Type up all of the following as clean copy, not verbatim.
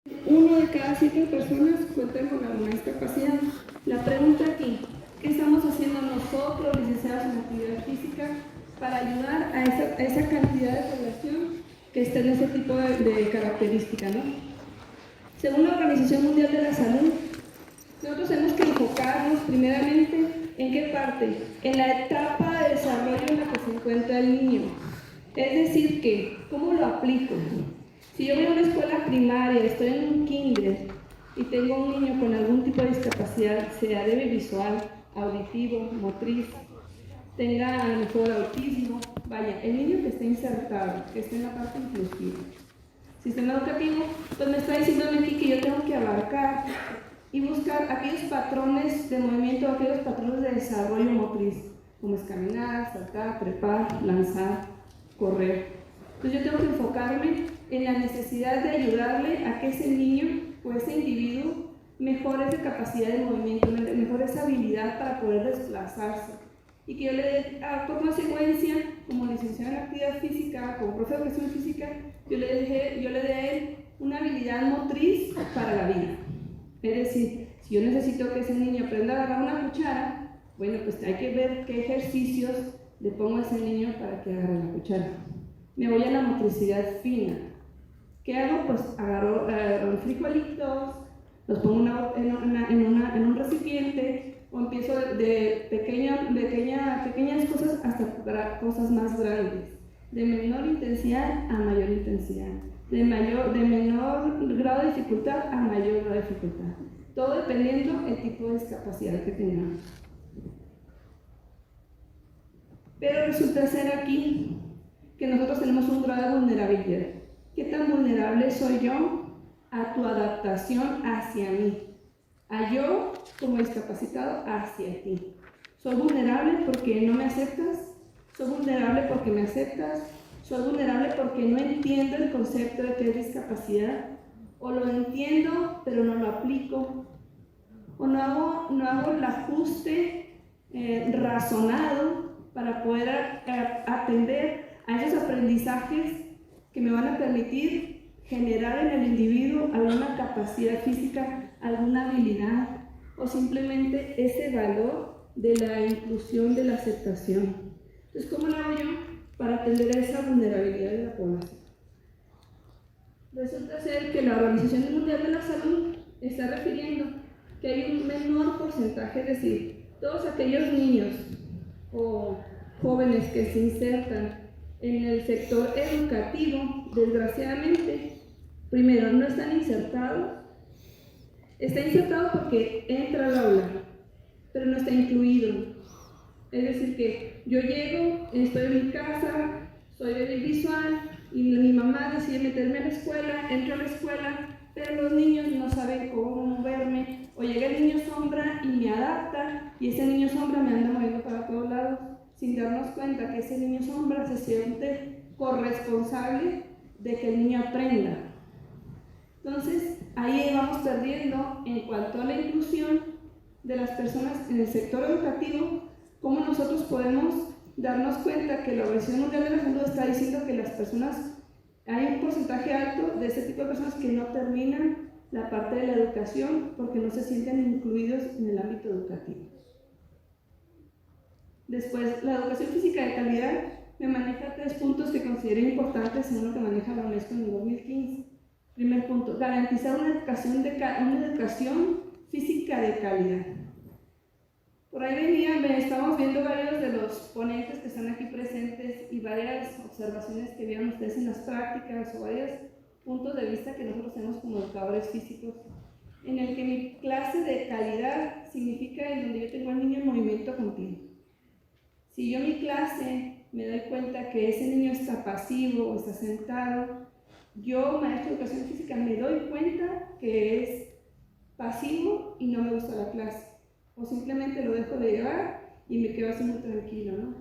1 de cada 7 personas cuentan con alguna discapacidad. La pregunta aquí, ¿qué estamos haciendo nosotros, licenciados en actividad física, para ayudar a esa cantidad de población que está en ese tipo de características, ¿no? Según la Organización Mundial de la Salud, nosotros tenemos que enfocarnos primeramente en qué parte, en la etapa de desarrollo en la que se encuentra el niño. Es decir, que, ¿cómo lo aplico? Si yo voy a una escuela primaria, estoy en un kinder y tengo un niño con algún tipo de discapacidad, sea leve visual, auditivo, motriz, tenga a lo mejor autismo, vaya, el niño que está insertado, que está en la parte inclusiva. Sistema educativo, pues me está diciendo aquí que yo tengo que abarcar y buscar aquellos patrones de movimiento, aquellos patrones de desarrollo motriz, como es caminar, saltar, trepar, lanzar, correr. Entonces yo tengo que enfocarme en la necesidad de ayudarle a que ese niño o ese individuo mejore esa capacidad de movimiento, mejore esa habilidad para poder desplazarse. Y que yo le dé, por consecuencia, como licenciada en actividad física, como profe de educación física, yo le dé a él una habilidad motriz para la vida. Es decir, si yo necesito que ese niño aprenda a agarrar una cuchara, bueno, pues hay que ver qué ejercicios le pongo a ese niño para que agarre la cuchara. Me voy a la motricidad fina. ¿Qué hago? Pues agarro frijolitos, los pongo en un recipiente, o empiezo de pequeñas cosas hasta cosas más grandes, de menor intensidad a mayor intensidad, de menor grado de dificultad a mayor grado de dificultad, todo dependiendo del tipo de discapacidad que tengamos. Pero resulta ser aquí que nosotros tenemos un grado de vulnerabilidad. ¿Qué tan vulnerable soy yo a tu adaptación hacia mí? A yo, como discapacitado, hacia ti. ¿Soy vulnerable porque no me aceptas? ¿Soy vulnerable porque me aceptas? ¿Soy vulnerable porque no entiendo el concepto de qué es discapacidad? ¿O lo entiendo pero no lo aplico? ¿O no hago el ajuste razonado para poder atender a esos aprendizajes que me van a permitir generar en el individuo alguna capacidad física, alguna habilidad, o simplemente ese valor de la inclusión, de la aceptación? Entonces, ¿cómo lo hago yo para atender a esa vulnerabilidad de la población? Resulta ser que la Organización Mundial de la Salud está refiriendo que hay un menor porcentaje, es decir, todos aquellos niños o jóvenes que se insertan en el sector educativo, desgraciadamente, primero, no están insertados. Está insertado porque entra al aula, pero no está incluido. Es decir, que yo llego, estoy en mi casa, soy débil visual y mi mamá decide meterme a la escuela, entro a la escuela, pero los niños no saben cómo moverme, o llega el niño sombra y me adapta, y ese niño sombra me anda moviendo para todos lados, sin darnos cuenta que ese niño sombra se siente corresponsable de que el niño aprenda. Entonces, ahí vamos perdiendo en cuanto a la inclusión de las personas en el sector educativo, cómo nosotros podemos darnos cuenta que la Organización Mundial de la Salud está diciendo que las personas, hay un porcentaje alto de este tipo de personas que no terminan la parte de la educación porque no se sienten incluidos en el ámbito educativo. Después, la educación física de calidad me maneja 3 puntos que considero importantes según lo que maneja la UNESCO en el 2015. Primer punto, garantizar una educación física de calidad. Por ahí estamos viendo varios de los ponentes que están aquí presentes y varias observaciones que vieron ustedes en las prácticas o varios puntos de vista que nosotros tenemos como educadores físicos, en el que mi clase de calidad significa en donde yo tengo al niño en movimiento continuo. Si yo en mi clase me doy cuenta que ese niño está pasivo o está sentado, yo, maestro de educación física, me doy cuenta que es pasivo y no me gusta la clase, o simplemente lo dejo de llevar y me quedo así muy tranquilo, ¿no?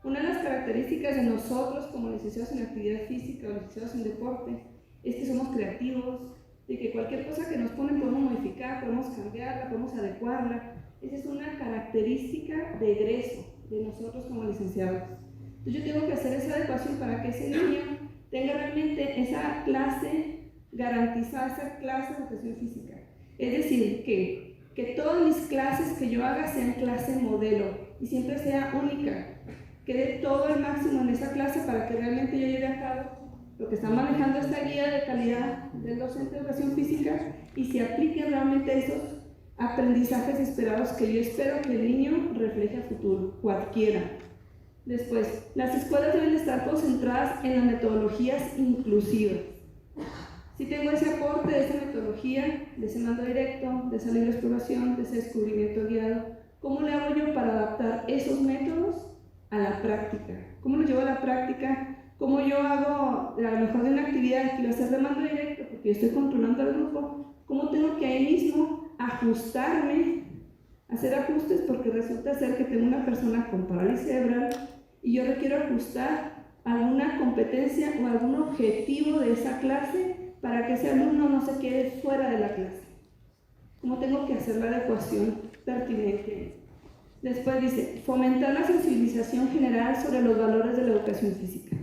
Una de las características de nosotros como licenciados en actividad física o licenciados en deporte es que somos creativos, de que cualquier cosa que nos ponen podemos modificar, podemos cambiarla, podemos adecuarla. Esa es una característica de egreso de nosotros como licenciados. Entonces yo tengo que hacer esa adecuación para que ese niño tenga realmente esa clase garantizar esa clase de educación física. Es decir, que todas mis clases que yo haga sean clase modelo y siempre sea única, que dé todo el máximo en esa clase para que realmente yo lleve a cabo lo que está manejando esta guía de calidad del docente de educación física y se apliquen realmente esos aprendizajes esperados que yo espero que el niño refleje a futuro, cualquiera. Después, las escuelas deben estar concentradas en las metodologías inclusivas. Si tengo ese aporte de esa metodología, de ese mando directo, de esa libre exploración, de ese descubrimiento guiado, ¿cómo le hago yo para adaptar esos métodos a la práctica? ¿Cómo los llevo a la práctica? ¿Cómo yo hago, a lo mejor de una actividad que iba a ser de mando directo, porque yo estoy controlando al grupo, cómo tengo que ahí mismo ajustarme, hacer ajustes, porque resulta ser que tengo una persona con parálisis cerebral y yo requiero ajustar alguna competencia o algún objetivo de esa clase para que ese alumno no se quede fuera de la clase? ¿Cómo tengo que hacer la adecuación pertinente? Después dice, fomentar la sensibilización general sobre los valores de la educación física.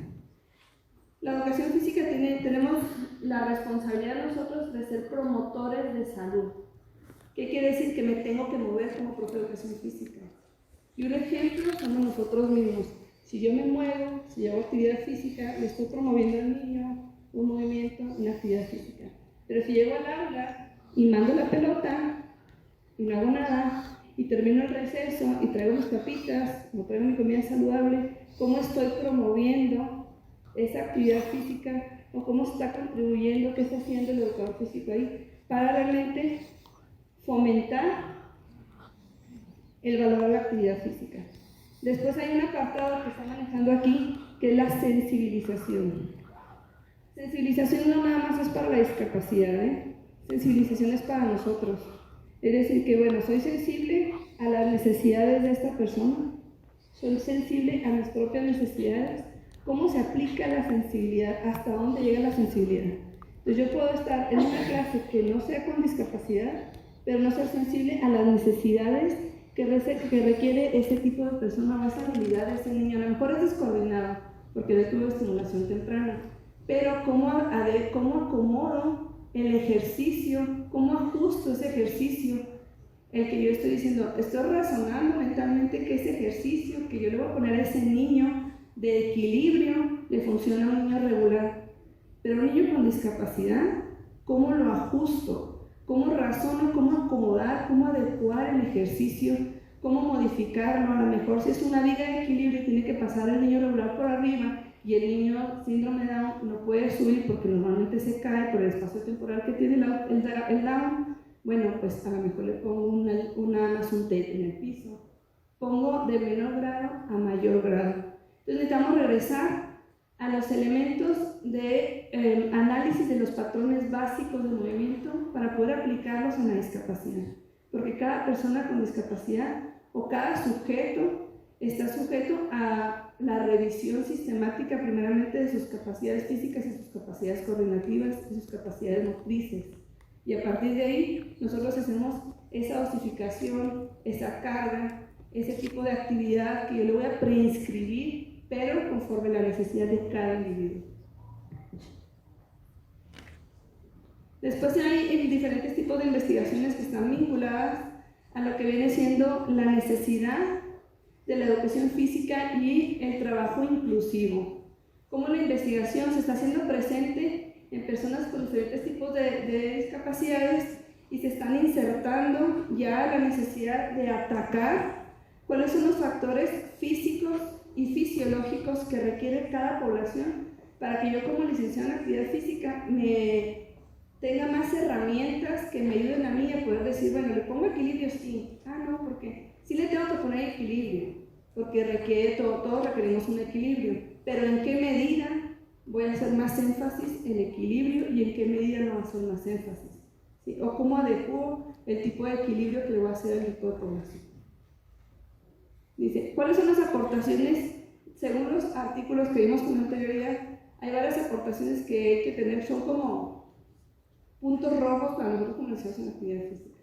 La educación física tenemos la responsabilidad nosotros de ser promotores de salud. ¿Qué quiere decir? Que me tengo que mover como profe de educación física. Y un ejemplo somos nosotros mismos. Si yo me muevo, si hago actividad física, le estoy promoviendo al niño un movimiento, una actividad física. Pero si llego al aula y mando la pelota y no hago nada, y termino el receso y traigo mis papitas, o traigo mi comida saludable, ¿cómo estoy promoviendo esa actividad física o cómo está contribuyendo, qué está haciendo el educador físico ahí para realmente fomentar el valor de la actividad física? Después hay un apartado que está manejando aquí que es la sensibilización. Sensibilización no nada más es para la discapacidad, sensibilización es para nosotros. Es decir, que bueno, soy sensible a las necesidades de esta persona, soy sensible a mis propias necesidades. ¿Cómo se aplica la sensibilidad? ¿Hasta dónde llega la sensibilidad? Entonces yo puedo estar en una clase que no sea con discapacidad, pero no ser sensible a las necesidades que requiere ese tipo de persona o esa habilidad de ese niño. A lo mejor es descoordinado, porque no tuvo estimulación temprana, pero ¿cómo acomodo el ejercicio? ¿Cómo ajusto ese ejercicio? El que yo estoy diciendo, estoy razonando mentalmente que ese ejercicio que yo le voy a poner a ese niño de equilibrio le funciona a un niño regular, pero un niño con discapacidad, ¿cómo lo ajusto? ¿Cómo razono? ¿Cómo acomodar? ¿Cómo adecuar el ejercicio? ¿Cómo modificarlo? A lo mejor si es una viga de equilibrio y tiene que pasar el niño regular por arriba y el niño síndrome de Down no puede subir porque normalmente se cae por el espacio temporal que tiene el Down, bueno, pues a lo mejor le pongo más un tape en el piso. Pongo de menor grado a mayor grado. Entonces necesitamos regresar a los elementos de análisis de los patrones básicos de movimiento para poder aplicarlos en la discapacidad. Porque cada persona con discapacidad o cada sujeto está sujeto a la revisión sistemática primeramente de sus capacidades físicas y sus capacidades coordinativas y sus capacidades motrices. Y a partir de ahí nosotros hacemos esa dosificación, esa carga, ese tipo de actividad que yo le voy a preinscribir, pero conforme la necesidad de cada individuo. Después hay diferentes tipos de investigaciones que están vinculadas a lo que viene siendo la necesidad de la educación física y el trabajo inclusivo. Cómo la investigación se está haciendo presente en personas con diferentes tipos de discapacidades y se están insertando ya la necesidad de atacar cuáles son los factores físicos y fisiológicos que requiere cada población para que yo como licenciada en actividad física tenga más herramientas que me ayuden a mí a poder decir, bueno, ¿le pongo equilibrio? Sí. No, porque sí le tengo que poner equilibrio, porque todos requerimos un equilibrio, pero ¿en qué medida voy a hacer más énfasis en equilibrio y en qué medida no voy a hacer más énfasis? ¿Sí? O cómo adecuo el tipo de equilibrio que le voy a hacer al tipo de población. Dice, ¿cuáles son las aportaciones? Según los artículos que vimos con anterioridad, hay varias aportaciones que hay que tener, son como puntos rojos para nosotros como licenciados en actividad física.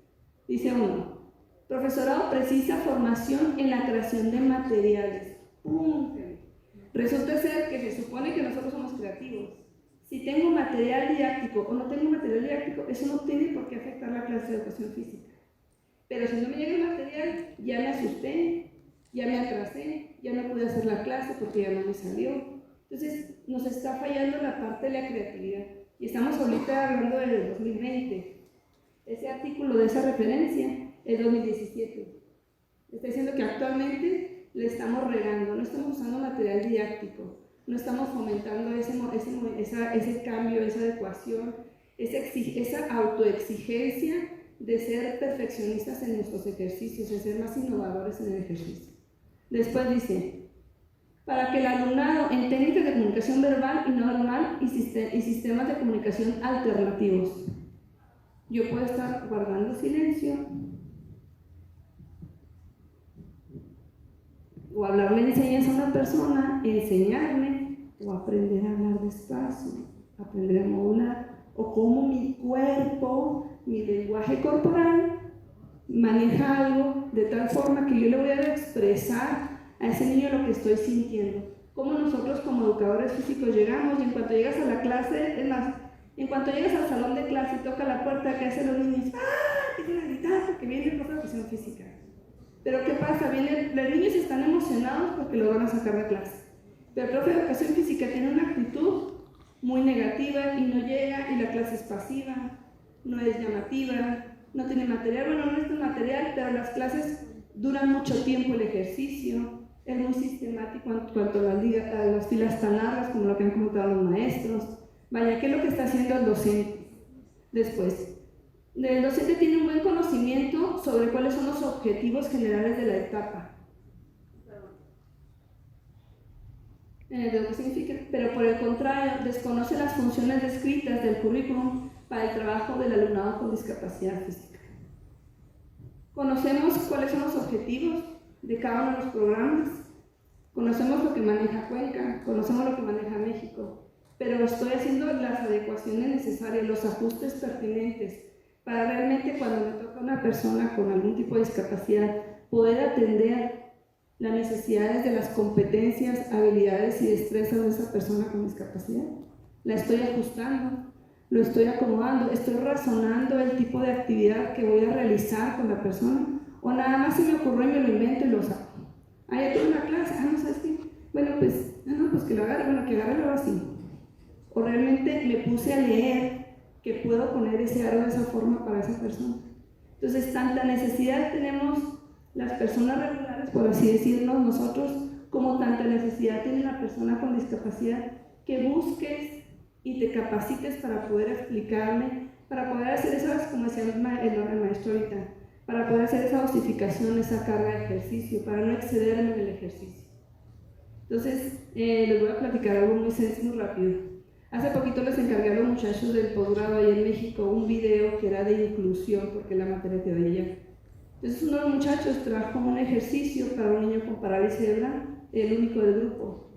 Dice uno, profesorado precisa formación en la creación de materiales. ¡Pum! Resulta ser que se supone que nosotros somos creativos. Si tengo material didáctico o no tengo material didáctico, eso no tiene por qué afectar la clase de educación física. Pero si no me llega el material, ya me asusté, ya me atrasé, ya no pude hacer la clase porque ya no me salió. Entonces, nos está fallando la parte de la creatividad. Y estamos ahorita hablando del 2020. Ese artículo de esa referencia es 2017. Está diciendo que actualmente le estamos regando, no estamos usando material didáctico, no estamos fomentando ese cambio, esa adecuación, esa autoexigencia de ser perfeccionistas en nuestros ejercicios, de ser más innovadores en el ejercicio. Después dice, para que el alumnado en técnicas de comunicación verbal y no verbal y sistemas de comunicación alternativos. Yo puedo estar guardando silencio o hablarle enseñanza a una persona, enseñarle o aprender a hablar despacio, aprender a modular, o cómo mi cuerpo, mi lenguaje corporal maneja algo de tal forma que yo le voy a expresar a ese niño lo que estoy sintiendo. Cómo nosotros como educadores físicos llegamos y en cuanto llegas a la clase, es más, en cuanto llegas al salón de clase y toca la puerta, ¿qué hacen los niños? ¡Ah! Empiezan a gritar porque viene el profe de educación física. Pero ¿qué pasa? Los niños están emocionados porque lo van a sacar de clase. Pero el profe de educación física tiene una actitud muy negativa y no llega y la clase es pasiva, no es llamativa, no tiene material. Bueno, no es material, pero las clases duran mucho tiempo el ejercicio, es muy sistemático en cuanto a las filas tan largas como lo que han comentado los maestros. Vaya, ¿qué es lo que está haciendo el docente? Después, el docente tiene un buen conocimiento sobre cuáles son los objetivos generales de la etapa. De lo que significa, pero por el contrario, desconoce las funciones descritas del currículum para el trabajo del alumnado con discapacidad física. Conocemos cuáles son los objetivos de cada uno de los programas, conocemos lo que maneja Cuenca, conocemos lo que maneja México, pero estoy haciendo las adecuaciones necesarias, los ajustes pertinentes, para realmente cuando me toca una persona con algún tipo de discapacidad, poder atender las necesidades de las competencias, habilidades y destrezas de esa persona con discapacidad. La estoy ajustando, lo estoy acomodando, estoy razonando el tipo de actividad que voy a realizar con la persona, o nada más se me ocurrió y me lo invento y lo saco. Ah, ya tuve una clase, no sabes qué, bueno pues que lo agarre, que agarre lo así. O realmente me puse a leer que puedo poner ese aro de esa forma para esa persona. Entonces, tanta necesidad tenemos las personas regulares, por así decirlo, nosotros, como tanta necesidad tiene la persona con discapacidad, que busques y te capacites para poder explicarme, para poder hacer esas, como decía el maestro ahorita, para poder hacer esa dosificación, esa carga de ejercicio, para no excederme en el ejercicio. Entonces, les voy a platicar algo muy sencillo, muy rápido. Hace poquito les encargué a los muchachos del posgrado ahí en México un video que era de inclusión, porque la materia quedó allá. Entonces uno de los muchachos trajo un ejercicio para un niño con parálisis cerebral, el único del grupo.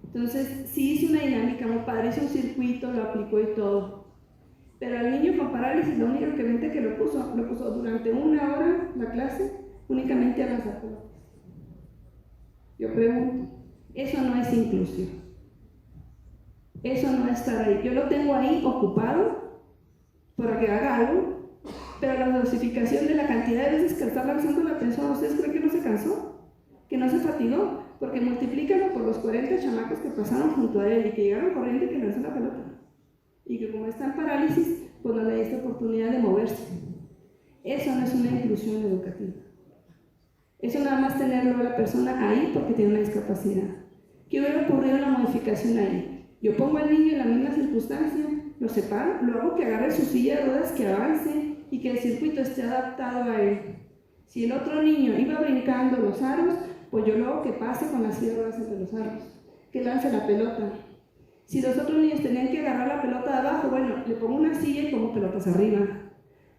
Entonces sí hice una dinámica muy padre, hice un circuito, lo aplicó y todo. Pero al niño con parálisis, lo único que lo puso durante una hora la clase, únicamente a lanzar pelotas. Yo pregunto, eso no es inclusión. Eso no es estar ahí. Yo lo tengo ahí ocupado para que haga algo, pero la dosificación de la cantidad de veces que está lanzando la persona, ¿ustedes creen que no se cansó? ¿Que no se fatigó? Porque multiplícalo por los 40 chamacos que pasaron junto a él y que llegaron corriendo y que lanzó la pelota. Y que como está en parálisis, pues no le diste oportunidad de moverse. Eso no es una inclusión educativa. Eso nada más tenerlo a la persona ahí porque tiene una discapacidad. ¿Qué hubiera ocurrido en la modificación ahí? Yo pongo al niño en la misma circunstancia, lo separo, lo hago que agarre su silla de ruedas, que avance y que el circuito esté adaptado a él. Si el otro niño iba brincando los aros, pues yo lo hago que pase con la silla de ruedas entre los aros, que lance la pelota. Si los otros niños tenían que agarrar la pelota de abajo, bueno, le pongo una silla y pongo pelotas arriba.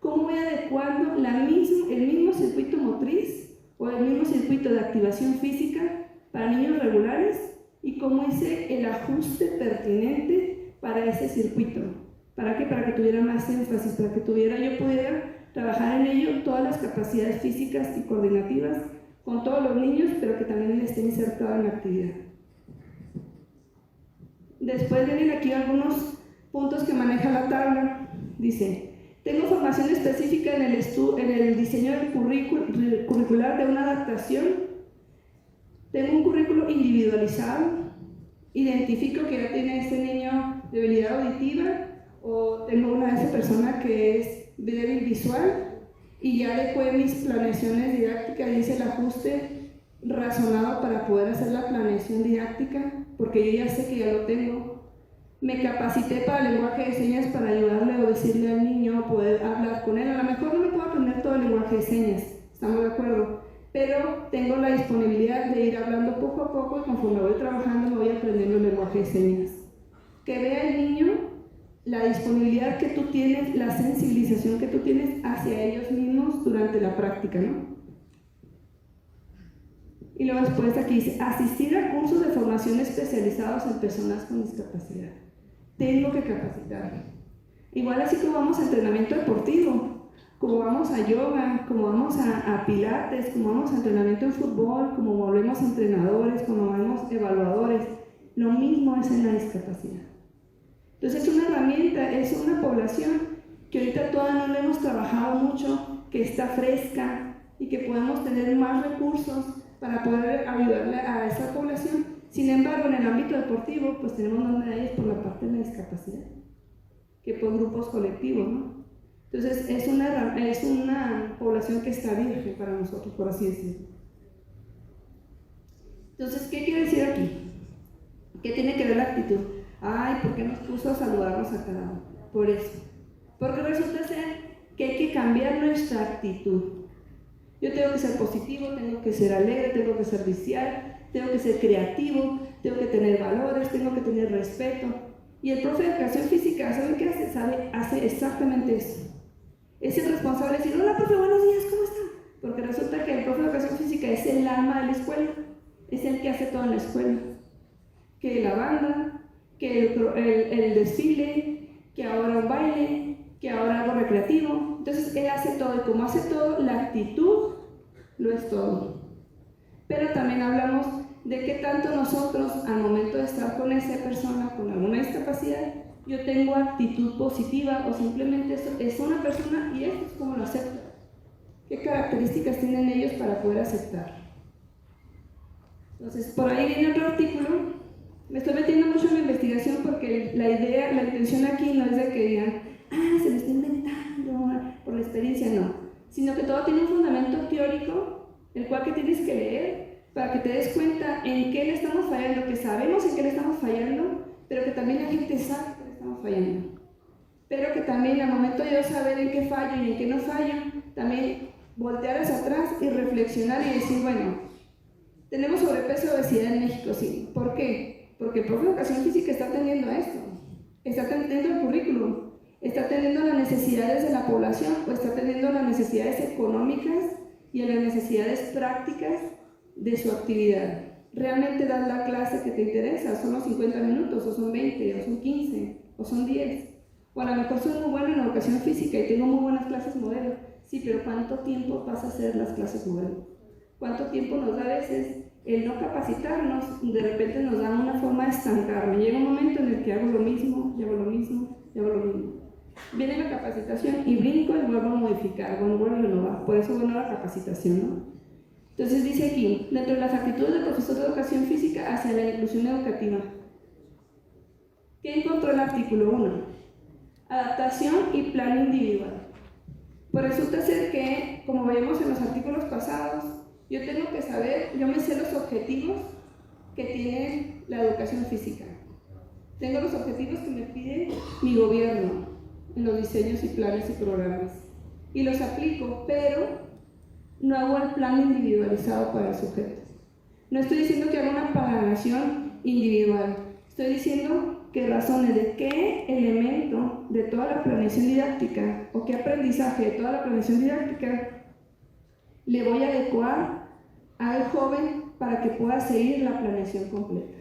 ¿Cómo voy adecuando el mismo circuito motriz o el mismo circuito de activación física para niños regulares? Y cómo hice el ajuste pertinente para ese circuito. ¿Para qué? Para que tuviera más énfasis, para que yo pudiera trabajar en ello todas las capacidades físicas y coordinativas con todos los niños, pero que también esté insertado en la actividad. Después vienen aquí algunos puntos que maneja la tabla. Dice, tengo formación específica en el diseño del curricular de una adaptación. Tengo un currículo individualizado. Identifico que ya tiene este niño debilidad auditiva o tengo una de esas personas que es débil visual y ya adecué mis planeaciones didácticas, hice el ajuste razonado para poder hacer la planeación didáctica porque yo ya sé que ya lo tengo. Me capacité para el lenguaje de señas para ayudarle o decirle al niño o poder hablar con él. A lo mejor no me puedo aprender todo el lenguaje de señas, estamos de acuerdo, pero tengo la disponibilidad de ir hablando poco a poco y conforme voy trabajando me voy aprendiendo el lenguaje de señas. Que vea el niño la disponibilidad que tú tienes, la sensibilización que tú tienes hacia ellos mismos durante la práctica, ¿no? Y luego después aquí dice, asistir a cursos de formación especializados en personas con discapacidad. Tengo que capacitarme. Igual así como vamos a entrenamiento deportivo, como vamos a yoga, como vamos a pilates, como vamos a entrenamiento en fútbol, como volvemos entrenadores, como volvemos evaluadores, lo mismo es en la discapacidad. Entonces es una herramienta, es una población que ahorita todavía no le hemos trabajado mucho, que está fresca y que podemos tener más recursos para poder ayudarle a esa población. Sin embargo, en el ámbito deportivo, pues tenemos más medallas por la parte de la discapacidad, que por grupos colectivos, ¿no? Entonces es una población que está virgen para nosotros, por así decirlo. Entonces, ¿qué quiere decir aquí? ¿Qué tiene que ver la actitud? Ay, ¿por qué nos puso a saludarnos a cada uno? Por eso. Porque resulta ser que hay que cambiar nuestra actitud. Yo tengo que ser positivo, tengo que ser alegre, tengo que ser vicial, tengo que ser creativo, tengo que tener valores, tengo que tener respeto. Y el profe de educación física, ¿saben qué hace? Hace exactamente eso. Es el responsable de decir, hola profe, buenos días, ¿cómo están? Porque resulta que el profe de educación física es el alma de la escuela, es el que hace todo en la escuela. Que la banda, que el desfile, que ahora un baile, que ahora algo recreativo. Entonces él hace todo y como hace todo, la actitud lo es todo. Pero también hablamos de qué tanto nosotros al momento de estar con esa persona con alguna discapacidad, yo tengo actitud positiva o simplemente es una persona y esto es como lo acepto. ¿Qué características tienen ellos para poder aceptar? Entonces por ahí viene otro artículo. Me estoy metiendo mucho en la investigación porque la intención aquí no es de que digan, se lo está inventando por la experiencia, no, sino que todo tiene un fundamento teórico, el cual que tienes que leer para que te des cuenta en qué le estamos fallando, que sabemos en qué le estamos fallando, pero que también la gente sabe que le estamos fallando. Pero que también al momento de yo saber en qué fallo y en qué no fallo, también voltear hacia atrás y reflexionar y decir, bueno, tenemos sobrepeso y obesidad en México, sí. ¿Por qué? Porque el profe de educación física está atendiendo a esto, está atendiendo el currículum, está atendiendo las necesidades de la población o está atendiendo las necesidades económicas y a las necesidades prácticas de su actividad. ¿Realmente das la clase que te interesa? ¿Son los 50 minutos o son 20 o son 15 o son 10? O a lo mejor soy muy buena en educación física y tengo muy buenas clases modelo. Sí, pero ¿cuánto tiempo vas a hacer las clases modelo? ¿Cuánto tiempo nos da a veces el no capacitarnos? De repente nos da una forma de estancarme. Llega un momento en el que hago lo mismo, y hago lo mismo, y hago lo mismo. Viene la capacitación y brinco y vuelvo a modificar, vuelvo a renovar. Por eso bueno la capacitación, ¿no? Entonces dice aquí, dentro de las actitudes del profesor de educación física hacia la inclusión educativa. ¿Qué encontró el artículo 1? Adaptación y plan individual. Pues resulta ser que, como veíamos en los artículos pasados, yo tengo que saber, yo me sé los objetivos que tiene la educación física. Tengo los objetivos que me pide mi gobierno en los diseños y planes y programas. Y los aplico, pero no hago el plan individualizado para el sujeto. No estoy diciendo que haga una planeación individual. Estoy diciendo que razones de qué elemento de toda la planeación didáctica o qué aprendizaje de toda la planeación didáctica le voy a adecuar al joven para que pueda seguir la planeación completa.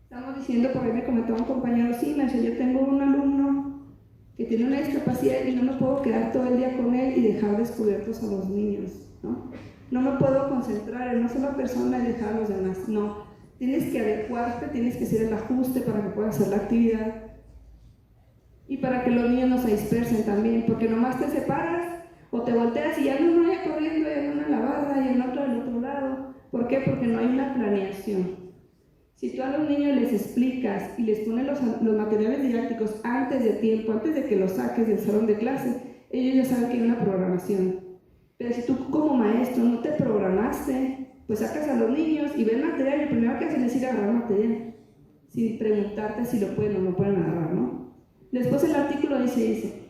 Estamos diciendo, por ahí me comentaba un compañero, sí, me decía, yo tengo un alumno que tiene una discapacidad y no me puedo quedar todo el día con él y dejar descubiertos a los niños, ¿no? No me puedo concentrar en una sola persona y dejar a los demás, no. tienes que adecuarte, tienes que hacer el ajuste para que puedas hacer la actividad y para que los niños no se dispersen también, porque nomás te separas o te volteas y ya no uno vaya corriendo, ya uno en la barra y el otro del otro lado. ¿Por qué? Porque no hay una planeación. Si tú a los niños les explicas y les pones los materiales didácticos antes de tiempo, antes de que los saques del salón de clase, ellos ya saben que hay una programación. Pero si tú como maestro no te programaste, pues sacas a los niños y ven material y lo primero que hacen es ir a agarrar material, sin preguntarte si lo pueden o no pueden agarrar, ¿no? Después el artículo dice,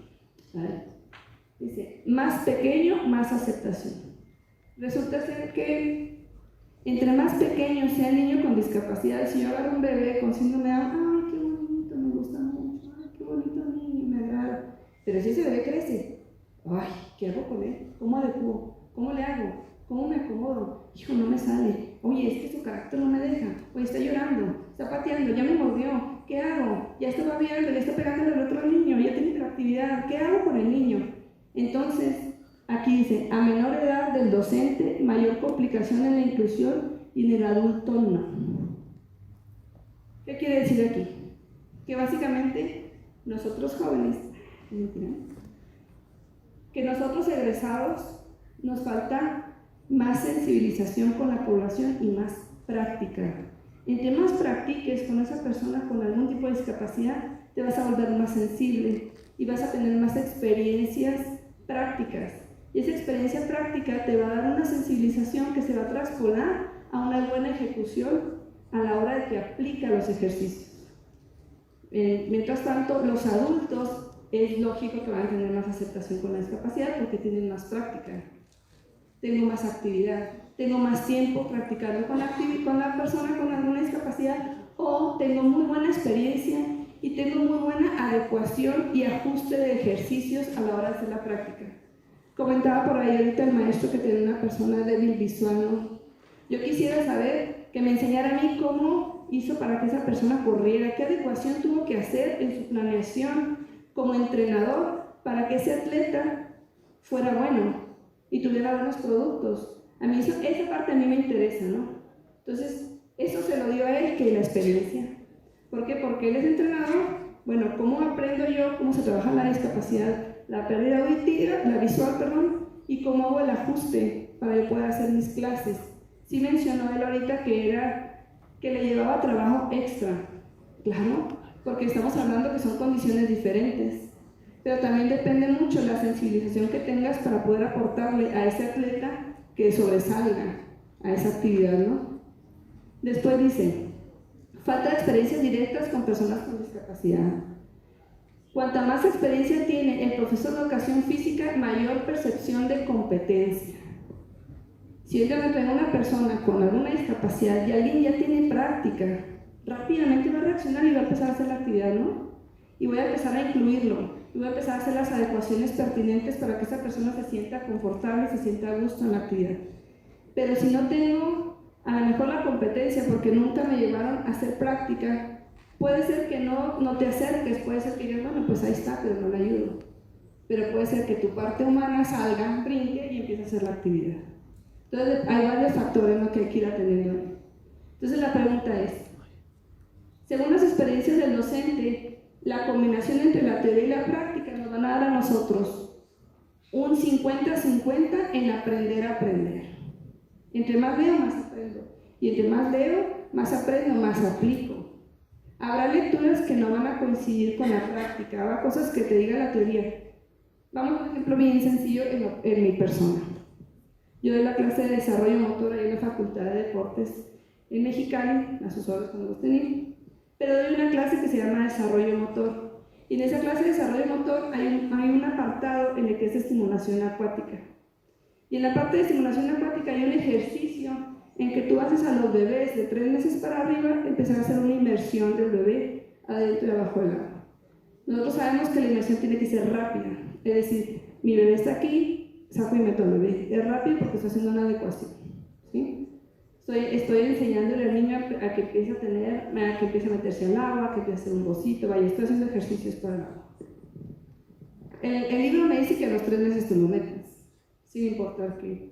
más pequeño, más aceptación. Resulta ser que entre más pequeño sea el niño con discapacidad, si yo agarro un bebé con síndrome de Down, ¡ay, qué bonito! Me gusta mucho, ¡ay, qué bonito niño! Me agrada. Pero si ese bebé crece, ¡ay, qué hago con él! ¿Cómo adecuo? ¿Cómo le hago? ¿Cómo me acomodo? Hijo, no me sale. Oye, es que su carácter no me deja. Oye, está llorando, está pateando, ya me mordió. ¿Qué hago? Ya está babeando, ya está pegándole al otro niño, ya tiene hiperactividad. ¿Qué hago con el niño? Entonces, aquí dice, a menor edad del docente, mayor complicación en la inclusión y en el adulto no. ¿Qué quiere decir aquí? Que básicamente nosotros jóvenes, que nosotros egresados nos falta más sensibilización con la población y más práctica. Entre más practiques con esa persona con algún tipo de discapacidad, te vas a volver más sensible y vas a tener más experiencias prácticas. Y esa experiencia práctica te va a dar una sensibilización que se va a traspolar a una buena ejecución a la hora de que aplica los ejercicios. Mientras tanto, los adultos es lógico que van a tener más aceptación con la discapacidad porque tienen más práctica. Tengo más actividad, tengo más tiempo practicando con la persona con alguna discapacidad, o tengo muy buena experiencia y tengo muy buena adecuación y ajuste de ejercicios a la hora de hacer la práctica. Comentaba por ahí ahorita el maestro que tiene una persona débil visual, ¿no? Yo quisiera saber que me enseñara a mí cómo hizo para que esa persona corriera, qué adecuación tuvo que hacer en su planeación como entrenador para que ese atleta fuera bueno y tuviera buenos productos. A mí esa parte a mí me interesa, ¿no? Entonces, eso se lo dio a él que la experiencia. ¿Por qué? Porque él es entrenador. Bueno, ¿cómo aprendo yo cómo se trabaja la discapacidad? La pérdida auditiva, la visual, perdón, y cómo hago el ajuste para que pueda hacer mis clases. Sí mencionó él ahorita que le llevaba trabajo extra. Claro, porque estamos hablando que son condiciones diferentes. Pero también depende mucho la sensibilización que tengas para poder aportarle a ese atleta que sobresalga a esa actividad, ¿no? Después dice, falta de experiencias directas con personas con discapacidad. Cuanta más experiencia tiene el profesor de educación física, mayor percepción de competencia. Si yo me traigo una persona con alguna discapacidad y alguien ya tiene práctica, rápidamente va a reaccionar y va a empezar a hacer la actividad, ¿no? Y voy a empezar a incluirlo. Y voy a empezar a hacer las adecuaciones pertinentes para que esa persona se sienta confortable, se sienta a gusto en la actividad. Pero si no tengo a lo mejor la competencia porque nunca me llevaron a hacer práctica, puede ser que no te acerques, puede ser que digas, bueno, pues ahí está, pero no le ayudo. Pero puede ser que tu parte humana salga, brinque y empiece a hacer la actividad. Entonces hay varios factores, ¿no?, que hay que ir atendiendo. Entonces la pregunta es, según las experiencias del docente, la combinación entre la teoría y la práctica nos van a dar a nosotros un 50-50 en aprender a aprender. Entre más leo, más aprendo. Y entre más leo, más aprendo, más aplico. Habrá lecturas que no van a coincidir con la práctica, habrá cosas que te diga la teoría. Vamos a un ejemplo bien sencillo en mi persona. Yo doy la clase de desarrollo motor ahí en la Facultad de Deportes en Mexicali, a sus horas cuando los tenía. Pero doy una clase que se llama desarrollo motor. Y en esa clase de desarrollo motor hay un apartado en el que es estimulación acuática. Y en la parte de estimulación acuática hay un ejercicio en que tú haces a los bebés de 3 meses para arriba empezar a hacer una inmersión del bebé adentro y abajo del agua. Nosotros sabemos que la inmersión tiene que ser rápida. Es decir, mi bebé está aquí, saco y meto al bebé. Es rápido porque estoy haciendo una adecuación, ¿sí? Estoy enseñándole al niño a que empiece que empiece a meterse al agua, que empiece a hacer un bocito, vaya, estoy haciendo ejercicios para el agua. El libro me dice que a los 3 meses tú lo metes, sin importar que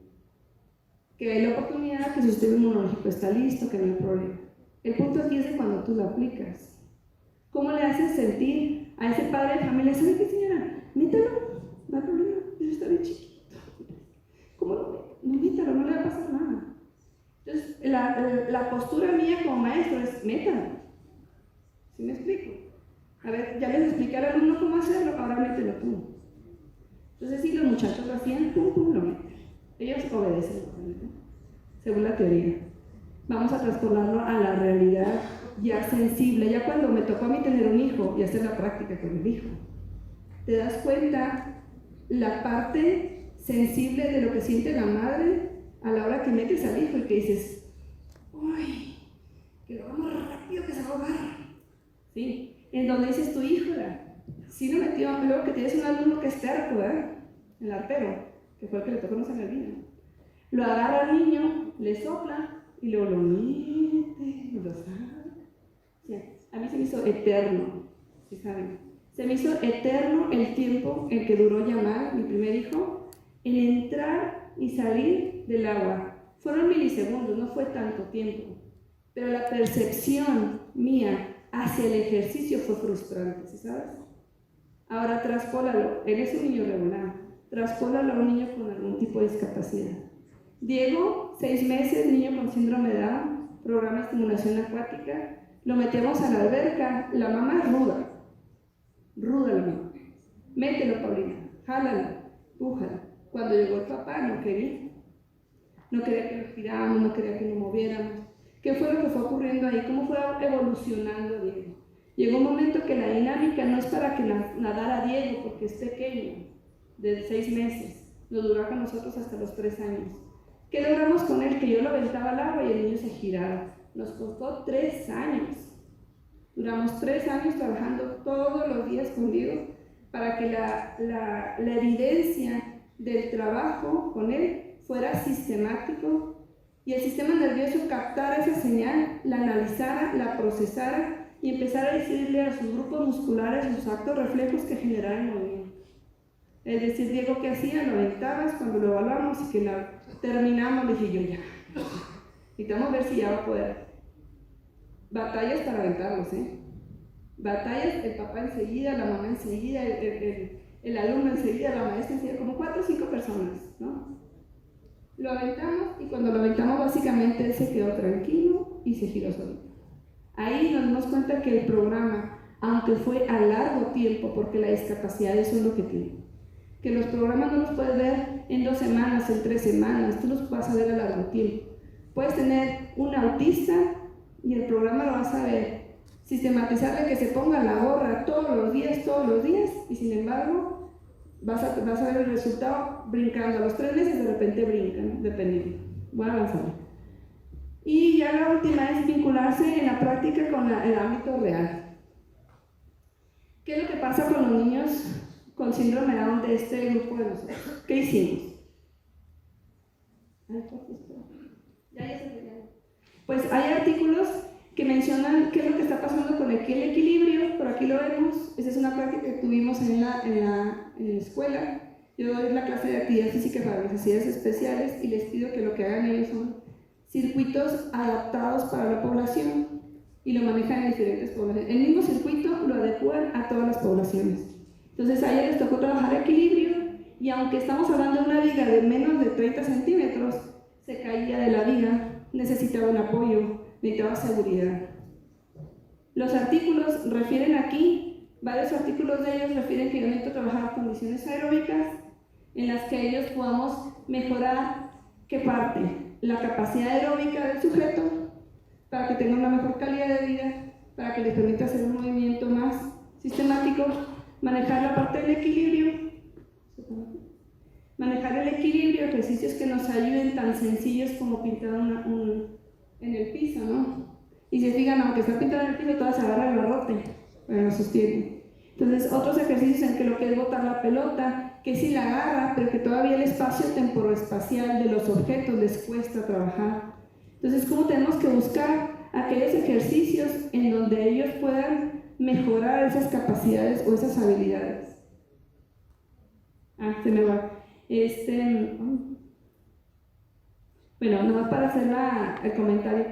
hay la oportunidad, que su sistema inmunológico está listo, que no hay problema. El punto aquí es de cuando tú lo aplicas. ¿Cómo le haces sentir a ese padre de familia? ¿Sabe qué, señora? Métalo, no hay problema, eso está bien chiquito. ¿Cómo lo meto? No, métalo, no le va a pasar nada. Entonces, la postura mía como maestro es, métalo. ¿Sí me explico? A ver, ya les expliqué al alumno cómo hacerlo, ahora mételo tú. Entonces, si los muchachos lo hacían, pum, pum, lo meten. Ellos obedecen, ¿no? Según la teoría. Vamos a transformarlo a la realidad ya sensible. Ya cuando me tocó a mí tener un hijo y hacer la práctica con el hijo, te das cuenta la parte sensible de lo que siente la madre a la hora que metes al hijo y que dices, uy, que lo vamos rápido, que se va a ahogar. ¿Sí? En donde dices tu hijo, sí lo metió, luego que tienes un alumno que es terco, ¿verdad? El artero, que fue el que le tocó, no se me olvida. Lo agarra al niño, le sopla y luego lo mete y lo saca. Sí, a mí se me hizo eterno, ¿sí saben? Se me hizo eterno el tiempo en que duró llamar mi primer hijo en entrar y salir del agua. Fueron milisegundos, no fue tanto tiempo, pero la percepción mía hacia el ejercicio fue frustrante, ¿sí sabes? Ahora traspólalo, él es un niño regular, traspólalo a un niño con algún tipo de discapacidad. Diego, 6 meses, niño con síndrome de Down, programa de estimulación acuática, lo metemos a la alberca, la mamá es ruda la mamá. Mételo, Paulina, jálalo, pújalo. Cuando llegó el papá no quería que lo giráramos, no quería que lo moviéramos. ¿Qué fue lo que fue ocurriendo ahí? ¿Cómo fue evolucionando Diego? Llegó un momento que la dinámica no es para que nadara Diego, porque es pequeño, de 6 meses, lo duró con nosotros hasta los 3 años. ¿Qué logramos con él? Que yo lo aventaba al agua y el niño se giraba. Nos costó 3 años. Duramos 3 años trabajando todos los días con Diego para que la evidencia del trabajo con él fuera sistemático y el sistema nervioso captara esa señal, la analizara, la procesara y empezara a decirle a sus grupos musculares, sus actos reflejos que generaran movimiento. Es decir, Diego, ¿qué hacía? Lo aventabas cuando lo evaluamos y que terminamos, le dije yo, ya, necesitamos ver si ya va a poder. Batallas para aventarlos, Batallas, el papá enseguida, la mamá enseguida, el alumno enseguida, la maestra enseguida, como 4 o 5 personas, ¿no? Lo aventamos y cuando lo aventamos básicamente él se quedó tranquilo y se giró solito. Ahí nos dimos cuenta que el programa, aunque fue a largo tiempo, porque la discapacidad eso es lo que tiene, que los programas no los puedes ver en 2 semanas, en 3 semanas, tú los vas a ver a largo tiempo. Puedes tener un autista y el programa lo vas a ver, sistematizarle que se ponga la gorra todos los días, y sin embargo vas a ver el resultado brincando. A los 3 meses de repente brincan, dependiendo. Voy a avanzar. Y ya la última es vincularse en la práctica con el ámbito real. ¿Qué es lo que pasa con los niños con síndrome de Down de este grupo de nosotros? ¿Qué hicimos? Pues hay artículos que mencionan qué es lo que está pasando con el equilibrio. Por aquí lo vemos. Esa es una práctica que tuvimos en la escuela. Yo doy la clase de actividad física para necesidades especiales y les pido que lo que hagan ellos son circuitos adaptados para la población y lo manejan en diferentes poblaciones. El mismo circuito lo adecúan a todas las poblaciones. Entonces a ellos les tocó trabajar equilibrio y aunque estamos hablando de una viga de menos de 30 centímetros, se caía de la viga, necesitaba un apoyo, necesitaba seguridad. Los artículos refieren aquí, varios artículos de ellos refieren que yo necesito trabajar condiciones aeróbicas en las que ellos podamos mejorar, ¿qué parte? La capacidad aeróbica del sujeto para que tenga una mejor calidad de vida, para que les permita hacer un movimiento más sistemático, manejar la parte del equilibrio, ejercicios que nos ayuden tan sencillos como pintar en el piso, ¿no? Y se fijan, aunque está pintado en el piso, todas se agarra el barrote, pero lo sostiene. Entonces, otros ejercicios en que lo que es botar la pelota, que sí la agarra, pero que todavía el espacio temporoespacial de los objetos les cuesta trabajar. Entonces, ¿cómo tenemos que buscar aquellos ejercicios en donde ellos puedan mejorar esas capacidades o esas habilidades? Se me va. Bueno, nomás para hacer el comentario.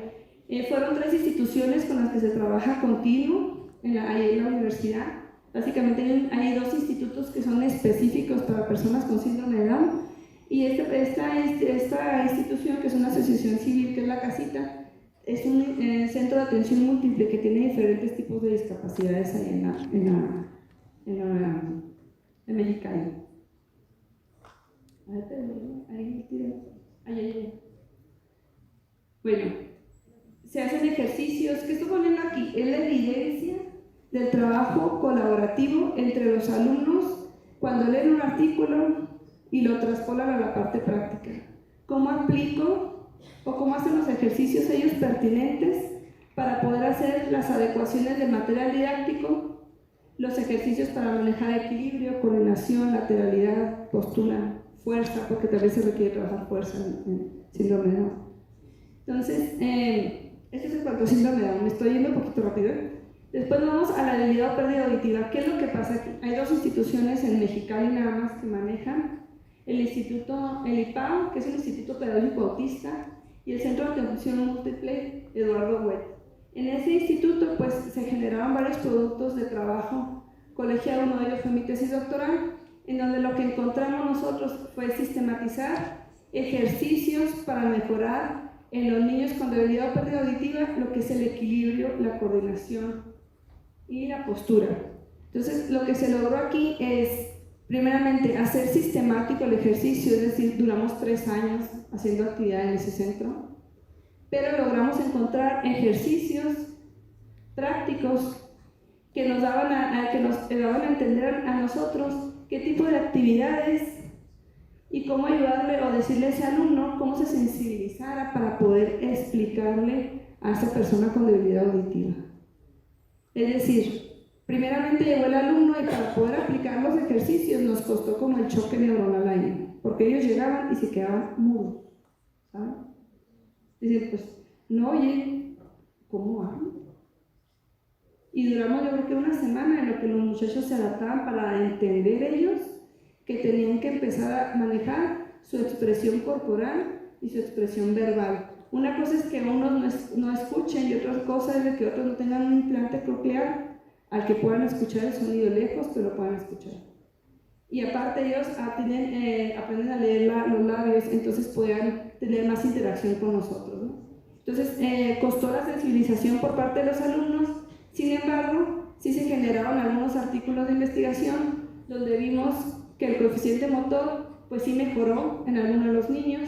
Fueron 3 instituciones con las que se trabaja continuo ahí en la universidad. Básicamente hay 2 institutos que son específicos para personas con síndrome de Down, y esta institución, que es una asociación civil, que es La Casita, es un centro de atención múltiple que tiene diferentes tipos de discapacidades ahí en Mexicali. Bueno, se hacen ejercicios, ¿qué estoy poniendo aquí? Es la evidencia del trabajo colaborativo entre los alumnos cuando leen un artículo y lo traspolan a la parte práctica. ¿Cómo aplico o cómo hacen los ejercicios ellos pertinentes para poder hacer las adecuaciones del material didáctico, los ejercicios para manejar equilibrio, coordinación, lateralidad, postura, fuerza, porque también se requiere trabajar fuerza en síndrome de Down? Entonces, esto es en cuanto a síndrome de Down. Me estoy yendo un poquito rápido. Después vamos a la debilidad o pérdida auditiva. ¿Qué es lo que pasa aquí? Hay 2 instituciones en Mexicali nada más que manejan: el IPAO, que es el Instituto Pedagógico Autista, y el Centro de Atención Múltiple Eduardo Huet. En ese instituto pues se generaron varios productos de trabajo colegiado, uno de ellos fue mi tesis doctoral, en donde lo que encontramos nosotros fue sistematizar ejercicios para mejorar en los niños con debilidad o pérdida auditiva lo que es el equilibrio, la coordinación y la postura. Entonces, lo que se logró aquí es, primeramente, hacer sistemático el ejercicio, es decir, duramos 3 años haciendo actividad en ese centro, pero logramos encontrar ejercicios prácticos que nos daban a entender a nosotros qué tipo de actividades y cómo ayudarle o decirle a ese alumno cómo se sensibilizara para poder explicarle a esa persona con debilidad auditiva. Es decir, primeramente llegó el alumno y para poder aplicar los ejercicios nos costó como el choque neuronal ahí, porque ellos llegaban y se quedaban mudos, ¿saben? Dicen, pues, no oyen, ¿cómo hablan? Y duramos yo creo que 1 semana en lo que los muchachos se adaptaban para entender ellos que tenían que empezar a manejar su expresión corporal y su expresión verbal. Una cosa es que unos no escuchen y otra cosa es de que otros no tengan un implante coclear al que puedan escuchar el sonido lejos, pero lo puedan escuchar. Y aparte ellos aprenden a leer los labios, entonces puedan tener más interacción con nosotros, ¿no? Entonces costó la sensibilización por parte de los alumnos. Sin embargo, sí se generaron algunos artículos de investigación donde vimos que el coeficiente motor pues sí mejoró en algunos de los niños,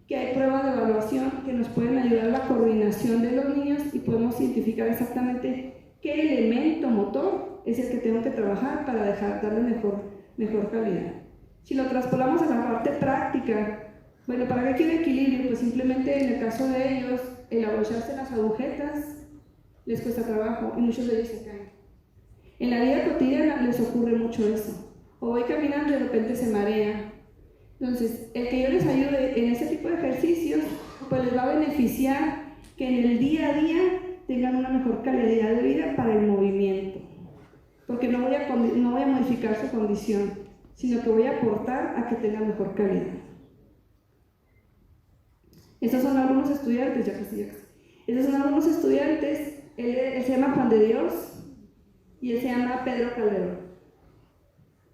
que hay pruebas de evaluación que nos pueden ayudar a la coordinación de los niños y podemos identificar exactamente qué elemento motor es el que tengo que trabajar para darle mejor calidad. Si lo traspolamos a la parte práctica, bueno, ¿para qué quiero equilibrio? Pues simplemente en el caso de ellos, el abrocharse las agujetas les cuesta trabajo y muchos de ellos se caen. En la vida cotidiana les ocurre mucho eso. O voy caminando y de repente se marea. Entonces, el que yo les ayude en ese tipo de ejercicios, pues les va a beneficiar que en el día a día tengan una mejor calidad de vida para el movimiento. Porque no voy a modificar su condición, sino que voy a aportar a que tengan mejor calidad. Estos son algunos estudiantes, Estos son algunos estudiantes, él se llama Juan de Dios y él se llama Pedro Calderón.